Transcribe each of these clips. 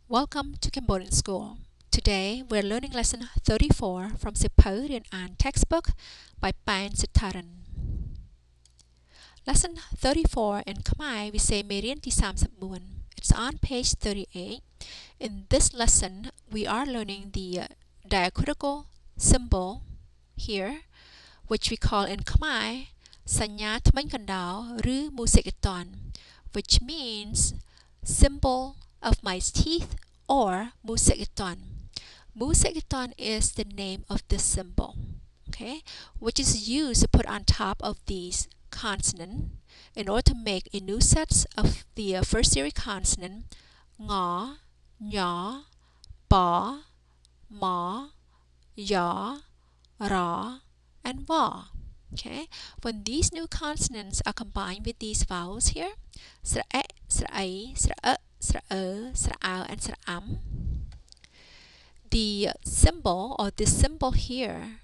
Welcome to Cambodian School. Today we're learning lesson 34 from Siev Pheuv Rien An textbook by Setharin. Lesson 34 in Khmer we sayមេរៀនទី34. It's on page 38. In this lesson we are learning the diacritical symbol here, which we call in Khmer សញ្ញាថ្មិញកណ្ដោឬ Musicaton, which means symbol of mice teeth or Musicaton. Musicaton is the name of this symbol, okay, which is used to put on top of these consonant in order to make a new set of the first series consonant nga, nya, ba, ma, ya, ra, and va. Okay, when these new consonants are combined with these vowels here, srak, srak, srak, srak, and srak, the symbol or this symbol here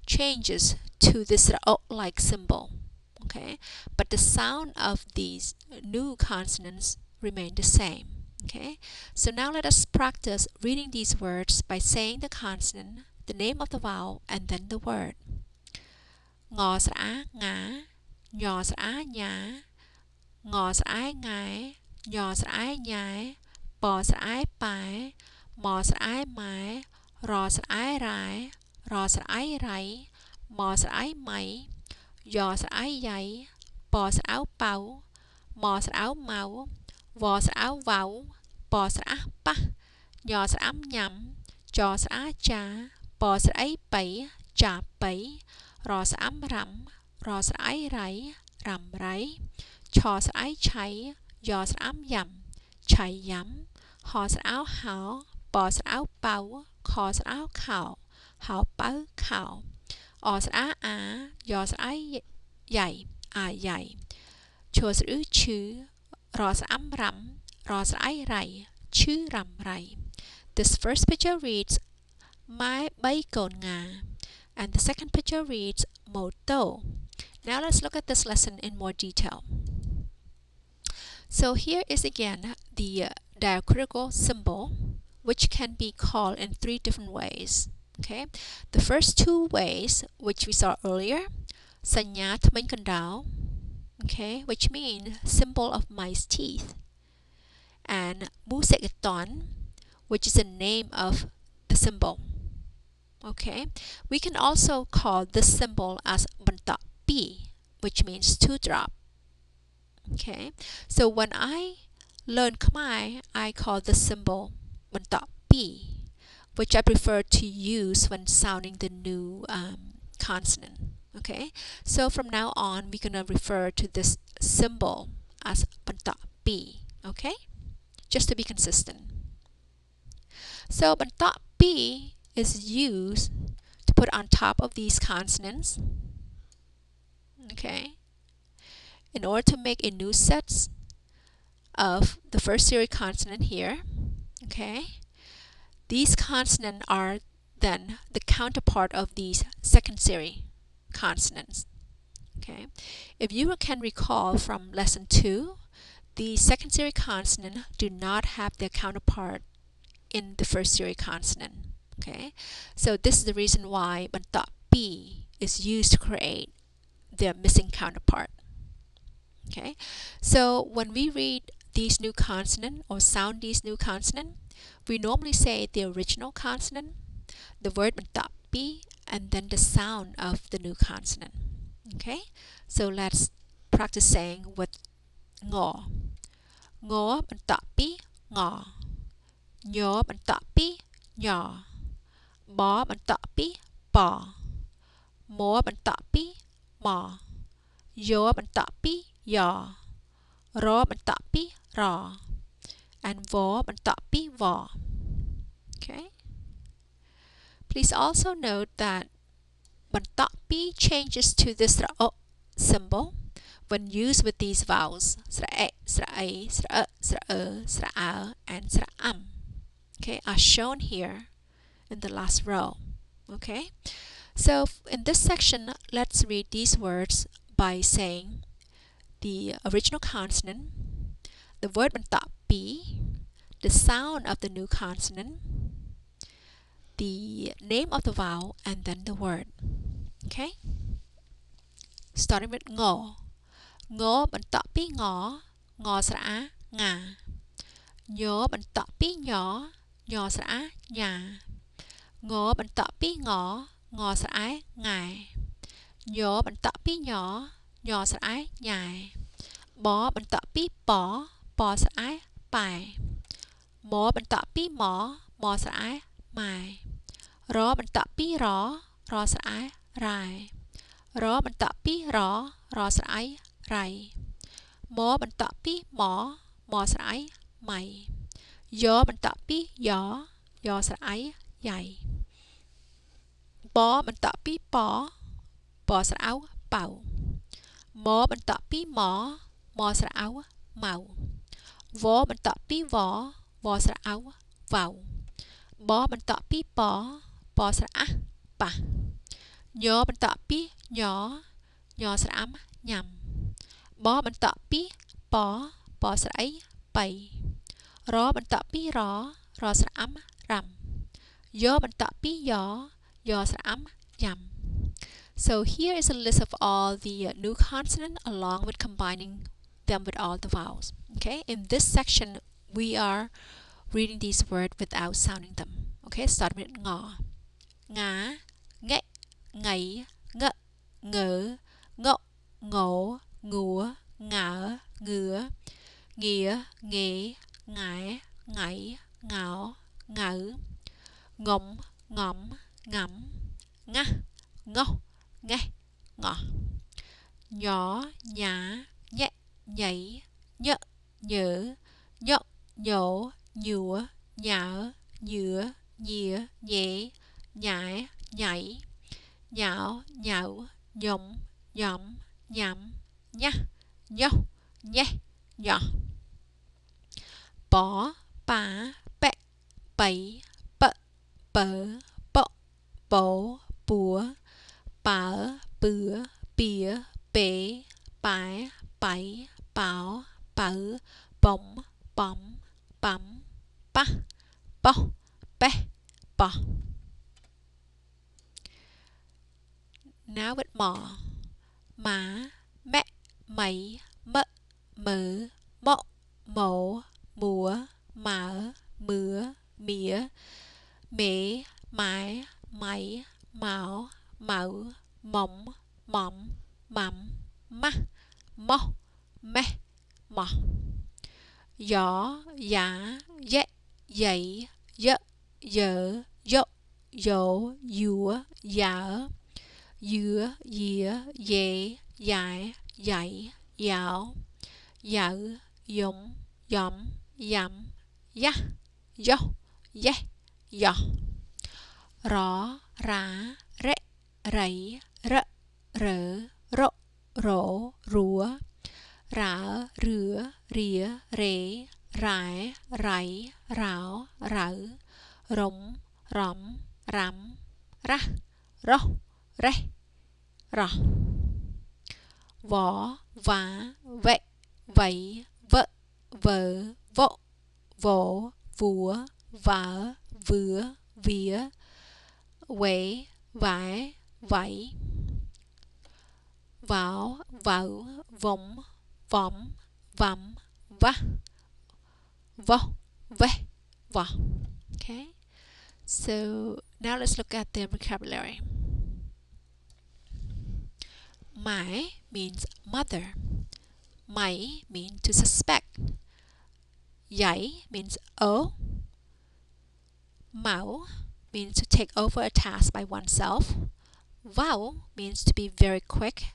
changes to this like symbol. Okay, but the sound of these new consonants remain the same. Okay, so now let us practice reading these words by saying the consonant, the name of the vowel, and then the word. Ngò sra ngà, nhò sra nhá, ngò sra ngài, nhò sra nhái, bò sra bài, mò sra mái, rò sra rái, rò sra rái, mò sra mày, giò sra giấy, bò sra báu, mò sra máu, vò sra váu, bò sra pa, nhò sra nhắm, chò sra chá, bò sra bấy, chà bấy, rò sra rắm, rò sra ráy, rắm ráy, chò sra cháy, giò sra yắm, cháy yắm, hò sra háo, bò sra báo, khò sra khảo, háo báo khảo, ò sra á, giò sra dạy, dạy, chùa sra chư, rò sra rắm, rò sra ráy, chư rắm ráy. This first picture reads Mai bay cồn ngà, and the second picture reads Moto. Now let's look at this lesson in more detail. So here is again the diacritical symbol, which can be called in three different ways. Okay, the first two ways, which we saw earlier, sanya thmanh kandao, okay, which means symbol of mice teeth, and Musicaton, which is the name of the symbol. Okay, we can also call this symbol as bantak pi, which means to drop. Okay, so when I learn Khmer, I call this symbol bantak pi, which I prefer to use when sounding the new consonant. Okay, so from now on we're gonna refer to this symbol as bantak pi. Okay, just to be consistent. So bantak pi is used to put on top of these consonants, okay, in order to make a new set of the first series consonant here. Okay, these consonants are then the counterpart of these second series consonants. Okay, if you can recall from lesson 2, the second series consonant do not have their counterpart in the first series consonant. Okay, so this is the reason why bantak pi is used to create their missing counterpart. Okay, so when we read these new consonants or sound these new consonants, we normally say the original consonant, the word bantak pi, and then the sound of the new consonant. Okay, so let's practice saying with ngo. Ngo bantak pi ngo, nyo bantak pi nyo, ba bantak pi ba, mo bantak pi ma, yo bantak pi ya, ro bantak pi ra, and vo bantak pi va. Okay, please also note that bantak pi changes to this ra symbol when used with these vowels sra, sra, sra, sra, sra, and sra, okay, are shown here in the last row. Okay, so in this section let's read these words by saying the original consonant, the word bantak pi, the sound of the new consonant, the name of the vowel, and then the word. Okay? Starting with ngô. Ngô បន្ទាប់ពីង ងស្រអាងាញ បន្ទាប់ពីញ ញស្រអាញ៉ាង បន្ទាប់ពីង ងស្រអែង៉ែញ បន្ទាប់ពីញ ញស្រអែញ៉ែប បន្ទាប់ពីព ពស្រអែប៉ែម បន្ទាប់ពីម មស្រអែម៉ែរ បន្ទាប់ពីរ រស្រអែរ៉ែរ បន្ទាប់ពីរ រស្រអែរៃម បន្ទាប់ពីម មស្រអែម៉ៃយ បន្ទាប់ពីយ យស្រអែយ៉ៃប បន្ទាប់ពីព ពស្រអៅប៉ៅម បន្ទាប់ពីម មស្រអៅម៉ៅវ បន្ទាប់ពីវ វស្រអៅវ៉ៅប បន្ទាប់ពីព ពស្រអះប៉ះញ បន្ទាប់ពីញ ញស្រអាំញ៉ាំប បន្ទាប់ពីព ពស្រអីប៉ៃរ បន្ទាប់ពីរ រស្រអាំរ៉ាំយ បន្ទាប់ពីយ យស្រអាំយ៉ាំ So here is a list of all the new consonants along with combining them with all the vowels. Okay, in this section we are reading these words without sounding them. Okay, start with ngå. Ngá, nghệ, ngấy, ngợ, ngớ, ngộ, ngổ, ngúa, ngỡ, ngứa, nghía, nghế, ngãi, ngảy, ngáo, ngỡ, ngỗng, ngõm, ngắm, ngá, ngô, nghe, ngọ nhỏ, nhá, nhẹ, nhảy, nhợ, nhớ, nhọ, nhổ, nhúa, nhở, nhứa, nhía, nhé, nhãi, nhảy, nhão, nhậu, nhúng, nhõm, nhắm, nhá, nhô, nhé, nhỏ bó, bá, bẹ, bấy, bợ, bớ, bọ, bố, búa, bở, bứa, bía, bế, bái, bấy, báo, bớ, bóng, bóng, bấm, ba, bó, bé, bò. Now with mò. Má, mẹ, mấy, mợ, mớ, mọ, mổ, múa, mở, mứa, mía, mế, mái, máy, máu, mẫu, mỏng, mỏng, mắm, má, mò, mẹ, mò gió, giá, dẹ, dậy, dợ, dở, dọ, dỗ, dúa, dở dứa, dĩa, dễ, dại, dạy, dạo, dở, dũng, dõm, dặm, giá, dô, dê, dò rõ, rá, rẽ, rảy, rợ, rỡ, rộ, rổ, rúa, rã, rứa, ría, rế, rải, rảy, ráo, rỡ, rúng, rõm, rắm, rá, rô, rê, rò võ, vá, vệ, vẫy, vợ, vớ, vộ, vỗ, vúa, vở, vứa, vía, quế, vải, vẫy váo, vẩu, vống, vóm, vắm, vá, vô, ve, vò. Okay, so now let's look at the vocabulary. Mai means mother. Mai means to suspect. Yai means oh. Mao means to take over a task by oneself. Vowel means to be very quick,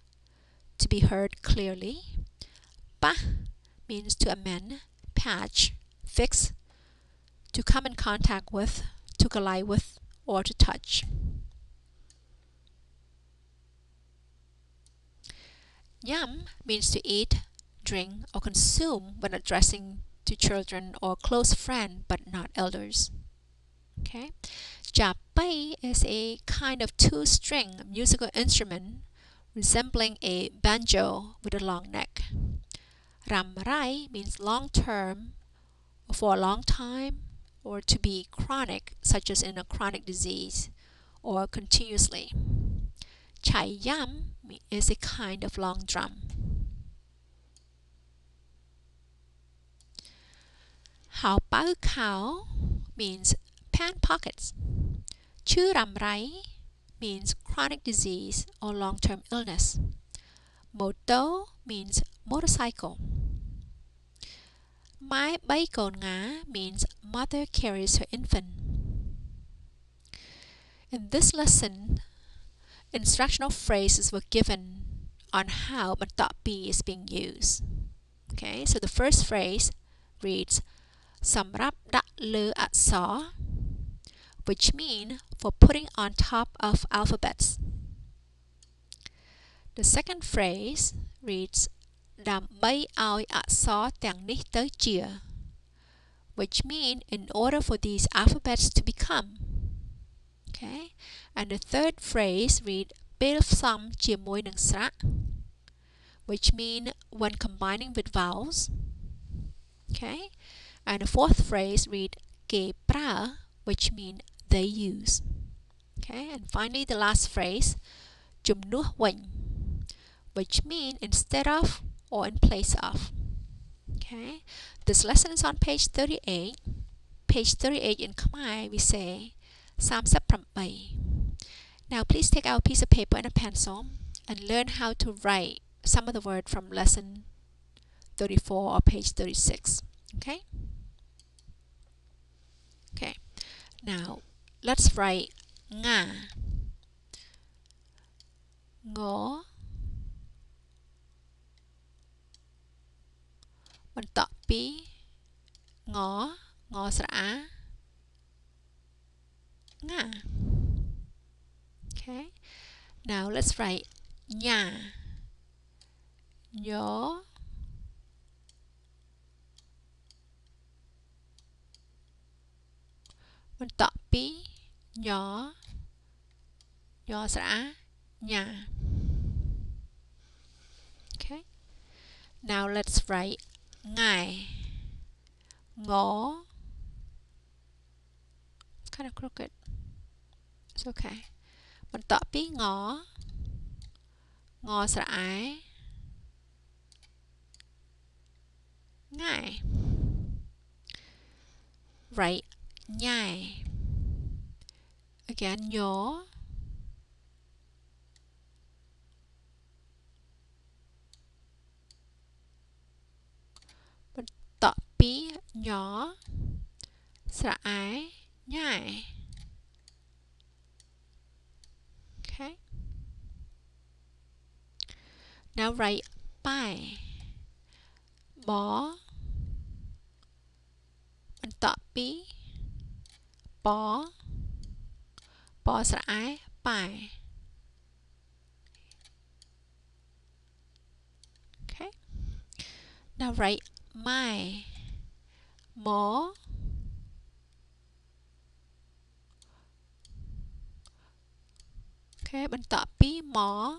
to be heard clearly. Pa means to amend, patch, fix, to come in contact with, to collide with, or to touch. Nyam means to eat, drink, or consume when addressing to children or close friends but not elders. Okay. Japai is a kind of two-string musical instrument resembling a banjo with a long neck. Ramrai means long-term for a long time, or to be chronic, such as in a chronic disease, or continuously. Chai yam is a kind of long drum. Hao pao khao means pan pockets. Chu ram rai means chronic disease or long-term illness. Moto means motorcycle. Mai bay kon nga means mother carries her infant. In this lesson, instructional phrases were given on how bantak pi is being used. Okay, so the first phrase reads Samrap dak le aksar, which mean for putting on top of alphabets. The second phrase readsដើម្បីឲ្យអក្សរទាំងនេះទៅជា which mean in order for these alphabets to become. Okay, and the third phrase read ពេលផ្សំជាមួយនឹងស្រៈ which mean when combining with vowels. Okay, and the fourth phrase read គេប្រើ which mean they use. Okay, and finally the last phrase ជំនួសវិញ which mean instead of or in place of. Okay, this lesson is on page 38. Page 38 in Khmer we say 38. Now please take out a piece of paper and a pencil and learn how to write some of the word from lesson 34 or page 36. Okay? Okay. Now let's write nga, ngo, bantak pi, ngo, ngo sra, nga. Okay. Now let's write nya, nyo, bantak pi, nyo, nyo sra, nya. Okay. Now let's write ngai, ngo. It's kind of crooked. It's okay. Bantak pi ngo, ngo sra ai, ngai. Write nhai. Again, nyo, bantak pi nyo, sra ai, nhai. Okay. Now write pai, bo, bantak pi, bo, bo sra ai, pai. Okay. Now write mai, mo, okay, bantak pi mo,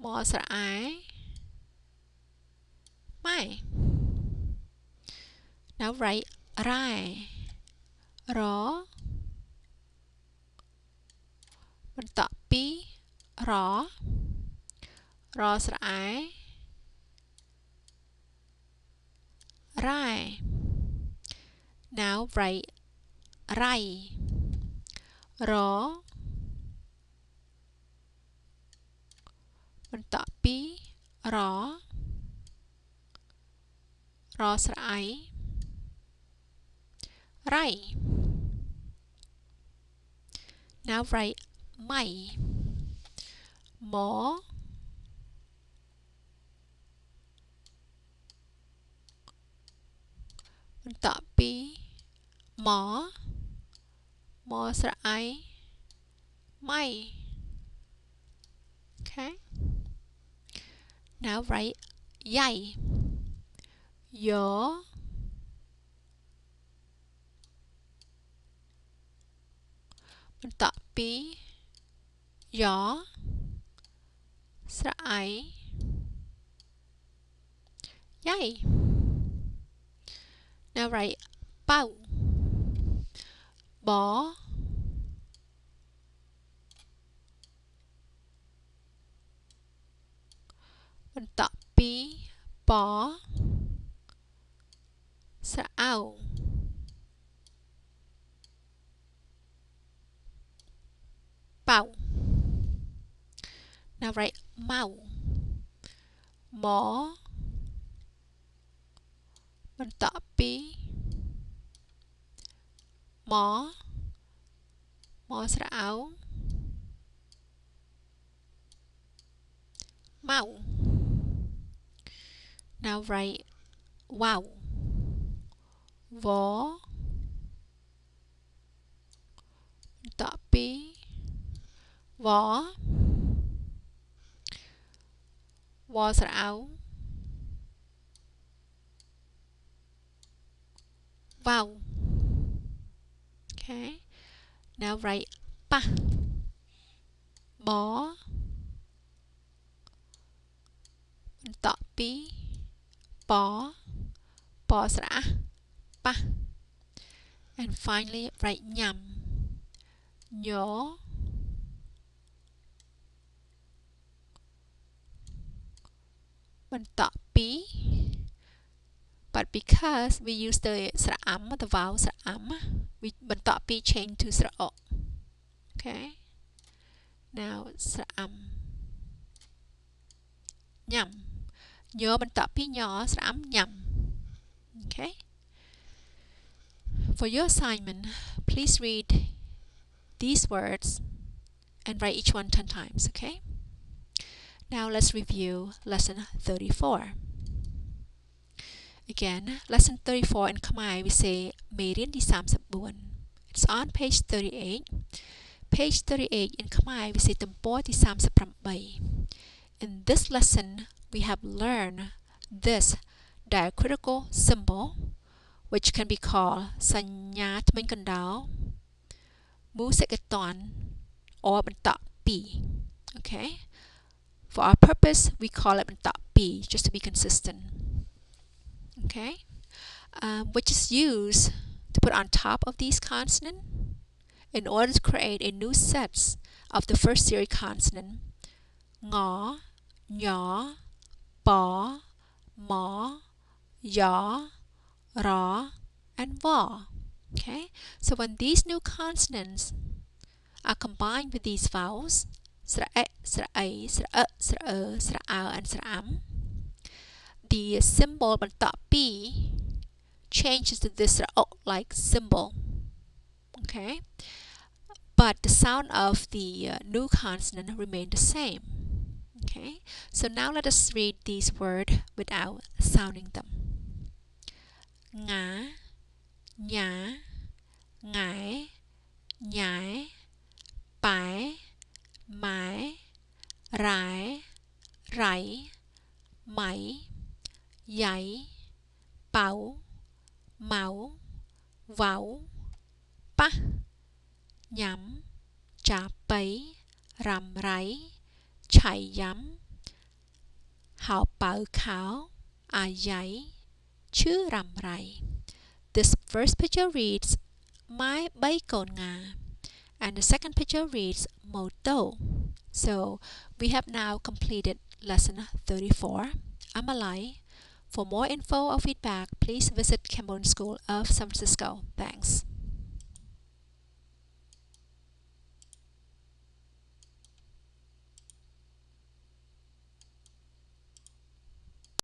mo sra ai, mai. Now write rai, ro, bantak pi ro, ro sra ai, rai. Now write rai, ro, bantak pi ro, ro sra ai, rai. Now write mai, mo, bantak pi mo, mo sra ai, mai. Okay. Now write yai, yo, bantak pi yo, sra ai, yai. Now write bao. Bó.បន្តពីបស្រអោ bao. Now write mau. Mó. បន្តពីមស្រអោ mau. Now write wow. Vó. បន្តពីវស្រអោ wow. Okay. Now write pa. Bó. បន្តពីបស្រអះ pa. And finally write nhằm. Nhó. បន្តពី but because we use the sram, the vowel sram, we បន្តពី change to ស្រអក okay. Now sram. Nhằm. Nhớ បន្តពីញស្រអម nhằm. Okay. For your assignment, please read these words and write each one 10 times, okay? Now let's review lesson 34. Again, lesson 34 in Khmer we say មេរៀនទី34. It's on page 38. Page 38 in Khmer we say ទំព័រទី38. In this lesson, we have learned this diacritical symbol, which can be called សញ្ញាធ្មេញកណ្ដោល musicaton, or បន្តពី okay. For our purpose, we call it បន្តពី just to be consistent, okay. Which is used to put on top of these consonants in order to create a new set of the first series consonant ngõ, nhõ, bó, mó, yó, ró, and vó. Okay, so when these new consonants are combined with these vowels, srak, srak, srak, srak, srak, and sram, the symbol បន្តពី changes to this srak-like symbol. Okay, but the sound of the new consonant remain the same. Okay, so now let us read these words without sounding them. Ngã, nhã, ngải, nhải, bái, mái, rải, rảy, mảy, giấy, bảo, máu, váu, pa, nhắm, chả bấy, rằm ráy, chạy yắm, hào bảo kháo, giấy, chứ rằm ráy. This first picture reads my bay cồn ngà, and the second picture reads moto. So we have now completed lesson 34. Amalai. For more info or feedback, please visit Cambodian School of San Francisco. Thanks.